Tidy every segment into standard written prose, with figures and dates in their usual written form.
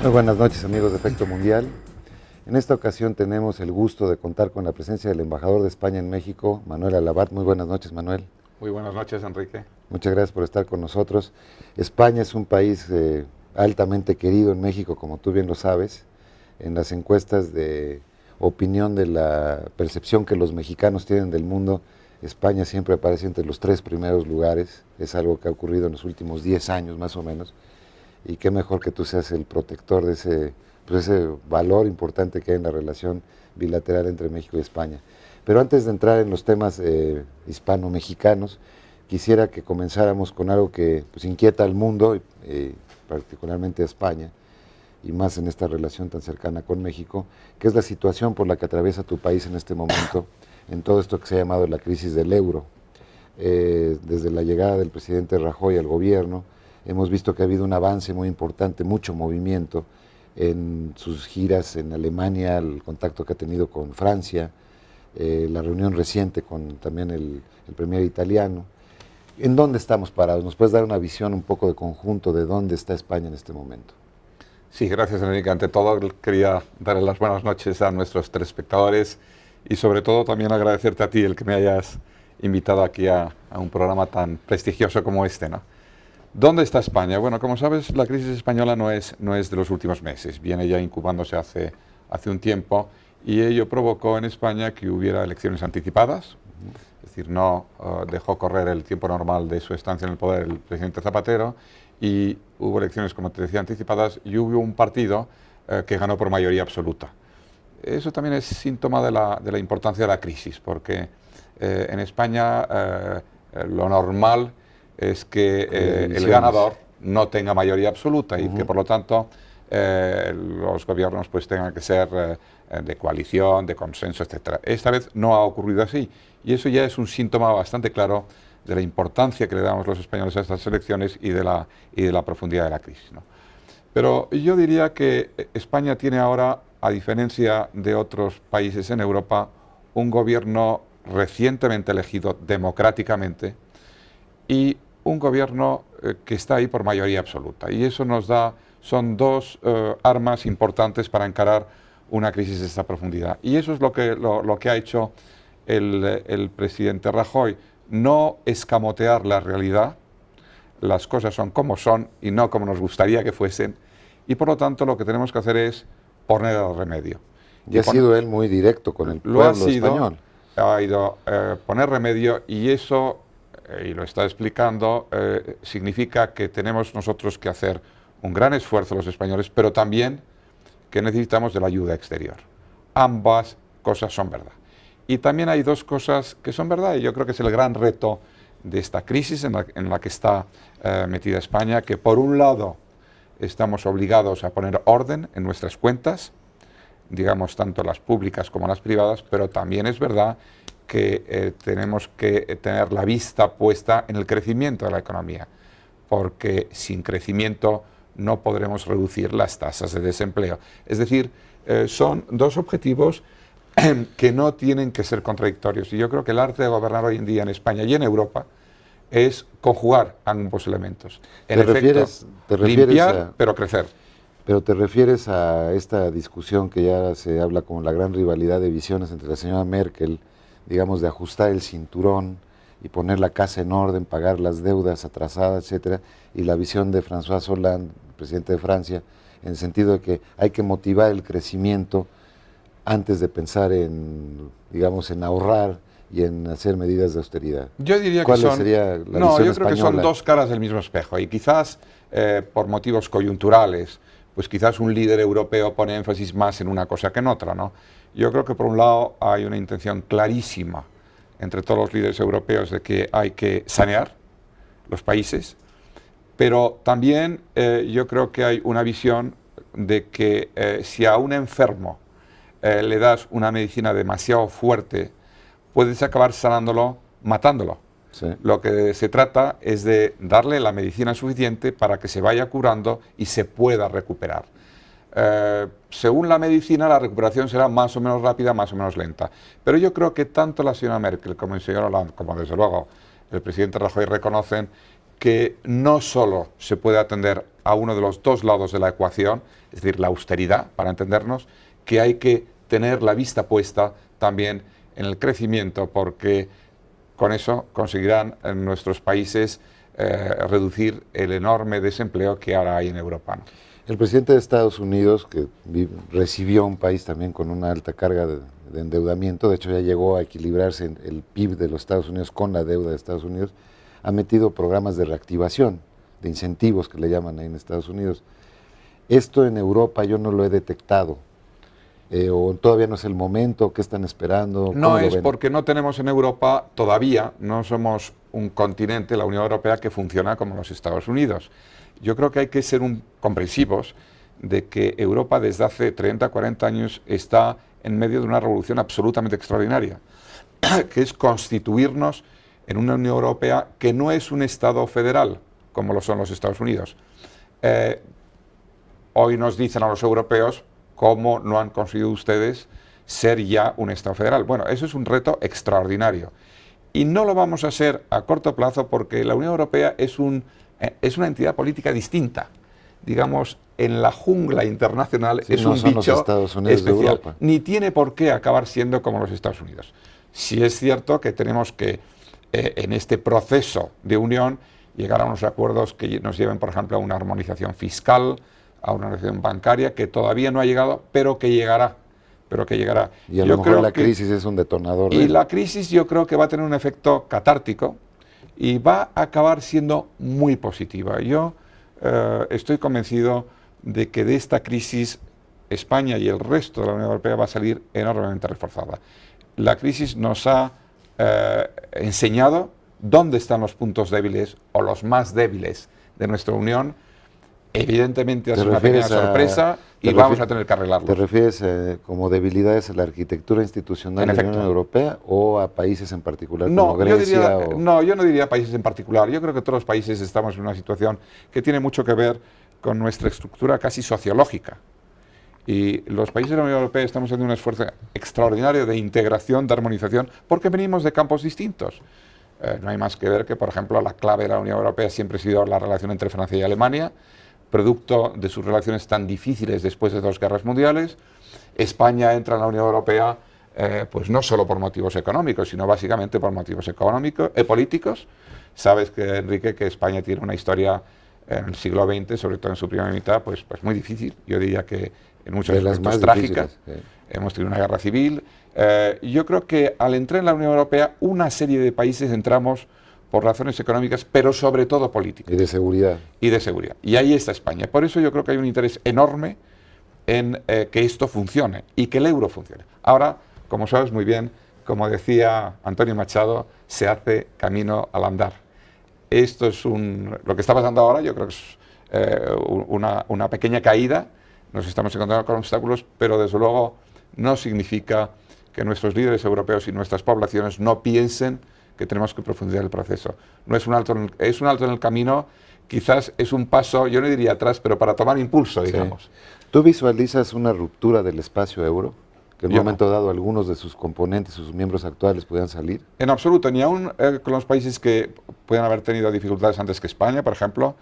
Muy buenas noches, amigos de Efecto Mundial. En esta ocasión tenemos el gusto de contar con la presencia del embajador de España en México, Manuel Alabat. Muy buenas noches, Manuel. Muy buenas noches, Enrique. Muchas gracias por estar con nosotros. España es un país altamente querido en México, como tú bien lo sabes. En las encuestas de opinión de la percepción que los mexicanos tienen del mundo, España siempre aparece entre los 3 primeros lugares. Es algo que ha ocurrido en los últimos 10 años más o menos. Y qué mejor que tú seas el protector de ese valor importante que hay en la relación bilateral entre México y España. Pero antes de entrar en los temas hispano-mexicanos, quisiera que comenzáramos con algo que inquieta al mundo, particularmente a España, y más en esta relación tan cercana con México, que es la situación por la que atraviesa tu país en este momento, en todo esto que se ha llamado la crisis del euro. Desde la llegada del presidente Rajoy al gobierno, hemos visto que ha habido un avance muy importante, mucho movimiento en sus giras en Alemania, el contacto que ha tenido con Francia, la reunión reciente con también el premier italiano. ¿En dónde estamos parados? ¿Nos puedes dar una visión un poco de conjunto de dónde está España en este momento? Sí, gracias, Enrique. Ante todo, quería darle las buenas noches a nuestros telespectadores y sobre todo también agradecerte a ti el que me hayas invitado aquí a un programa tan prestigioso como este, ¿no? ¿Dónde está España? Bueno, como sabes, la crisis española no es de los últimos meses, viene ya incubándose hace un tiempo y ello provocó en España que hubiera elecciones anticipadas, es decir, no dejó correr el tiempo normal de su estancia en el poder el presidente Zapatero y hubo elecciones, como te decía, anticipadas y hubo un partido que ganó por mayoría absoluta. Eso también es síntoma de la importancia de la crisis, porque en España lo normal es que el ganador no tenga mayoría absoluta y que por lo tanto los gobiernos pues tengan que ser de coalición, de consenso, etc. Esta vez no ha ocurrido así y eso ya es un síntoma bastante claro de la importancia que le damos los españoles a estas elecciones y de la profundidad de la crisis, ¿no? Pero yo diría que España tiene ahora, a diferencia de otros países en Europa, un gobierno recientemente elegido democráticamente y un gobierno que está ahí por mayoría absoluta. Y eso son dos armas importantes para encarar una crisis de esta profundidad. Y eso es lo que ha hecho el presidente Rajoy, no escamotear la realidad. Las cosas son como son y no como nos gustaría que fuesen. Y por lo tanto lo que tenemos que hacer es poner el remedio. Y ha sido él muy directo con el pueblo español. Ha ido poner remedio y eso, y lo está explicando, significa que tenemos nosotros que hacer un gran esfuerzo los españoles, pero también que necesitamos de la ayuda exterior. Ambas cosas son verdad. Y también hay dos cosas que son verdad, y yo creo que es el gran reto de esta crisis en la que está metida España, que por un lado estamos obligados a poner orden en nuestras cuentas, digamos tanto las públicas como las privadas, pero también es verdad que tenemos que tener la vista puesta en el crecimiento de la economía, porque sin crecimiento no podremos reducir las tasas de desempleo. Es decir, son dos objetivos que no tienen que ser contradictorios. Y yo creo que el arte de gobernar hoy en día en España y en Europa es conjugar ambos elementos. En efecto, limpiar, pero crecer. Pero te refieres a esta discusión que ya se habla como la gran rivalidad de visiones entre la señora Merkel, digamos, de ajustar el cinturón y poner la casa en orden, pagar las deudas atrasadas, etcétera, y la visión de François Hollande, presidente de Francia, en el sentido de que hay que motivar el crecimiento antes de pensar en, digamos, en ahorrar y en hacer medidas de austeridad. Yo diría que son, yo creo que son dos caras del mismo espejo y quizás por motivos coyunturales, pues quizás un líder europeo pone énfasis más en una cosa que en otra, ¿no? Yo creo que por un lado hay una intención clarísima entre todos los líderes europeos de que hay que sanear los países, pero también yo creo que hay una visión de que si a un enfermo le das una medicina demasiado fuerte, puedes acabar sanándolo matándolo. Sí. Lo que se trata es de darle la medicina suficiente para que se vaya curando y se pueda recuperar. Según la medicina, la recuperación será más o menos rápida, más o menos lenta. Pero yo creo que tanto la señora Merkel como el señor Hollande, como desde luego el presidente Rajoy, reconocen que no solo se puede atender a uno de los dos lados de la ecuación, es decir, la austeridad, para entendernos, que hay que tener la vista puesta también en el crecimiento, porque con eso conseguirán en nuestros países reducir el enorme desempleo que ahora hay en Europa, ¿no? El presidente de Estados Unidos, que recibió un país también con una alta carga de endeudamiento, de hecho ya llegó a equilibrarse el PIB de los Estados Unidos con la deuda de Estados Unidos, ha metido programas de reactivación, de incentivos que le llaman ahí en Estados Unidos. Esto en Europa yo no lo he detectado, o todavía no es el momento, ¿qué están esperando? No es porque no tenemos en Europa, todavía no somos un continente, la Unión Europea, que funciona como los Estados Unidos. Yo creo que hay que ser comprensivos de que Europa desde hace 30, 40 años está en medio de una revolución absolutamente extraordinaria, que es constituirnos en una Unión Europea que no es un Estado federal, como lo son los Estados Unidos. Hoy nos dicen a los europeos cómo no han conseguido ustedes ser ya un Estado federal. Bueno, eso es un reto extraordinario. Y no lo vamos a hacer a corto plazo porque la Unión Europea es una entidad política distinta. Digamos, en la jungla internacional es no un son bicho los Estados Unidos especial. de Europa. Ni tiene por qué acabar siendo como los Estados Unidos. Sí es cierto que tenemos que, en este proceso de unión, llegar a unos acuerdos que nos lleven, por ejemplo, a una armonización fiscal, a una armonización bancaria, que todavía no ha llegado, pero que llegará. Y a lo mejor la crisis es un detonador. Y la crisis yo creo que va a tener un efecto catártico y va a acabar siendo muy positiva. Yo estoy convencido de que de esta crisis España y el resto de la Unión Europea va a salir enormemente reforzada. La crisis nos ha enseñado dónde están los puntos débiles o los más débiles de nuestra Unión. Evidentemente es una pequeña sorpresa y vamos a tener que arreglarlo. ¿Te refieres como debilidades a la arquitectura institucional de la Unión Europea o a países en particular como Grecia? No, yo no diría países en particular. Yo creo que todos los países estamos en una situación que tiene mucho que ver con nuestra estructura casi sociológica. Y los países de la Unión Europea estamos haciendo un esfuerzo extraordinario de integración, de armonización, porque venimos de campos distintos. No hay más que ver que, por ejemplo, la clave de la Unión Europea siempre ha sido la relación entre Francia y Alemania, producto de sus relaciones tan difíciles después de 2 guerras mundiales. España entra en la Unión Europea pues no solo por motivos económicos, sino básicamente por motivos políticos. Sabes, Enrique, que España tiene una historia en el siglo XX, sobre todo en su primera mitad, pues muy difícil. Yo diría que en muchos aspectos trágica. Hemos tenido una guerra civil. Yo creo que al entrar en la Unión Europea, una serie de países entramos por razones económicas, pero sobre todo políticas. Y de seguridad. Y ahí está España. Por eso yo creo que hay un interés enorme en que esto funcione y que el euro funcione. Ahora, como sabes muy bien, como decía Antonio Machado, se hace camino al andar. Esto es lo que está pasando ahora, yo creo que es una pequeña caída. Nos estamos encontrando con obstáculos, pero desde luego no significa que nuestros líderes europeos y nuestras poblaciones no piensen que tenemos que profundizar el proceso. No es un alto en el camino, quizás es un paso, yo no diría atrás, pero para tomar impulso, digamos. Sí. ¿Tú visualizas una ruptura del espacio euro? Que en un momento dado algunos de sus componentes, sus miembros actuales puedan salir. En absoluto, ni aún con los países que pueden haber tenido dificultades antes que España, por ejemplo,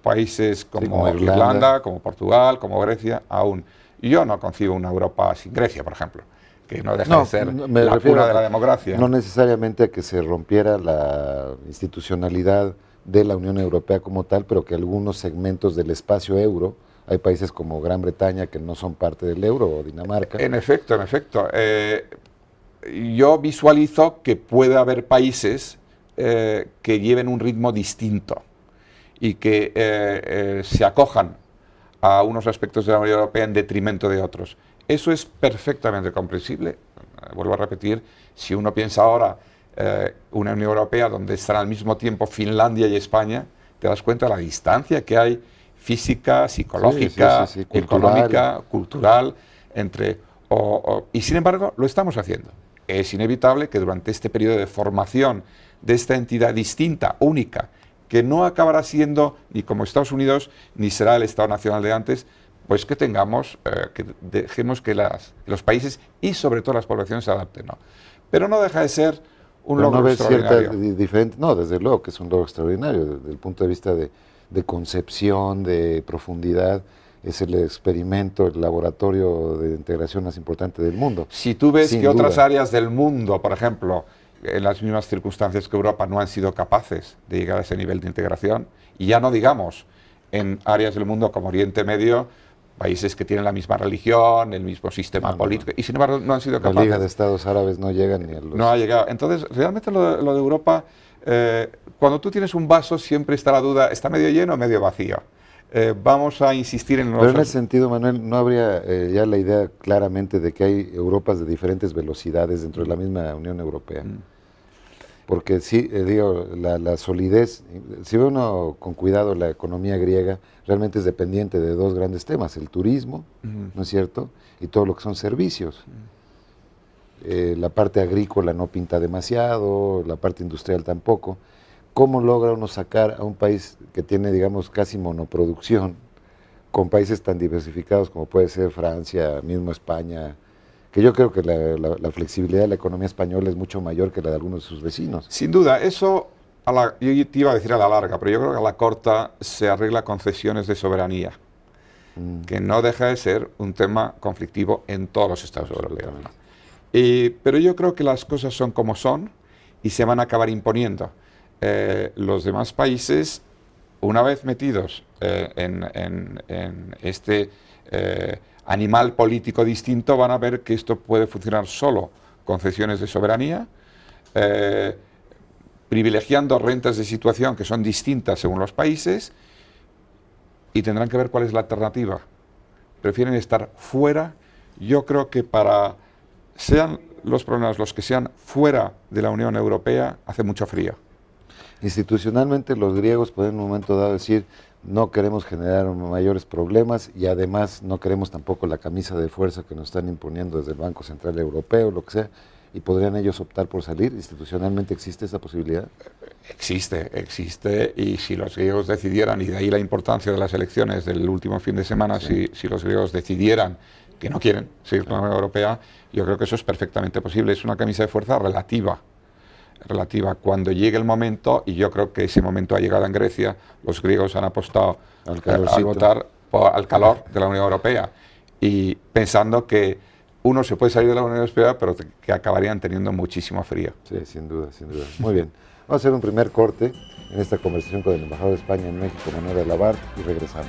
países como Irlanda, como Portugal, como Grecia, aún. Yo no concibo una Europa sin Grecia, por ejemplo, que no deja de ser la cuna de la democracia. No necesariamente a que se rompiera la institucionalidad de la Unión Europea como tal, pero que algunos segmentos del espacio euro, hay países como Gran Bretaña que no son parte del euro o Dinamarca. En efecto. Yo visualizo que puede haber países que lleven un ritmo distinto y que se acojan a unos aspectos de la Unión Europea en detrimento de otros. Eso es perfectamente comprensible. Vuelvo a repetir, si uno piensa ahora una Unión Europea donde están al mismo tiempo Finlandia y España, te das cuenta de la distancia que hay física, psicológica, económica, cultural, y sin embargo lo estamos haciendo. Es inevitable que durante este periodo de formación de esta entidad distinta, única, que no acabará siendo ni como Estados Unidos, ni será el Estado Nacional de antes, pues que dejemos que los países y sobre todo las poblaciones se adapten, ¿no? Pero no deja de ser un logro extraordinario. No, desde luego que es un logro extraordinario desde el punto de vista de de concepción, de profundidad. Es el experimento, el laboratorio de integración más importante del mundo. Si tú ves Sin que otras duda. áreas del mundo, por ejemplo, en las mismas circunstancias que Europa, no han sido capaces de llegar a ese nivel de integración, y ya no digamos en áreas del mundo como Oriente Medio, países que tienen la misma religión, el mismo sistema político, y sin embargo no han sido capaces. La Liga de Estados Árabes no llega ni a los... No ha llegado. Entonces, realmente lo de Europa, cuando tú tienes un vaso, siempre está la duda, ¿está medio lleno o medio vacío? Vamos a insistir en los... Pero en ese sentido, Manuel, ¿no habría ya la idea claramente de que hay Europas de diferentes velocidades dentro de la misma Unión Europea? Porque sí, digo, la solidez, si ve uno con cuidado la economía griega, realmente es dependiente de dos grandes temas, el turismo, ¿no es cierto?, y todo lo que son servicios. La parte agrícola no pinta demasiado, la parte industrial tampoco. ¿Cómo logra uno sacar a un país que tiene, digamos, casi monoproducción, con países tan diversificados como puede ser Francia, mismo España, que yo creo que la flexibilidad de la economía española es mucho mayor que la de algunos de sus vecinos? Sin duda, eso, yo te iba a decir a la larga, pero yo creo que a la corta se arregla con cesiones de soberanía, que no deja de ser un tema conflictivo en todos los estados europeos. Pero yo creo que las cosas son como son y se van a acabar imponiendo. Los demás países, una vez metidos en este animal político distinto, van a ver que esto puede funcionar solo con cesiones de soberanía, privilegiando rentas de situación que son distintas según los países, y tendrán que ver cuál es la alternativa. Prefieren estar fuera. Yo creo que para sean los problemas los que sean fuera de la Unión Europea, hace mucho frío. Institucionalmente los griegos pueden en un momento dado decir no queremos generar mayores problemas y además no queremos tampoco la camisa de fuerza que nos están imponiendo desde el Banco Central Europeo, lo que sea, y podrían ellos optar por salir. ¿Institucionalmente existe esa posibilidad? Existe, y si los griegos decidieran, y de ahí la importancia de las elecciones del último fin de semana, si los griegos decidieran que no quieren seguir con la Unión Europea, yo creo que eso es perfectamente posible. Es una camisa de fuerza relativa. Cuando llegue el momento, y yo creo que ese momento ha llegado en Grecia, los griegos han apostado a votar al calor de la Unión Europea, y pensando que uno se puede salir de la Unión Europea, pero que acabarían teniendo muchísimo frío. Sí, sin duda, sin duda. Muy bien. Vamos a hacer un primer corte en esta conversación con el embajador de España en México, Manuel Alabart, y regresamos.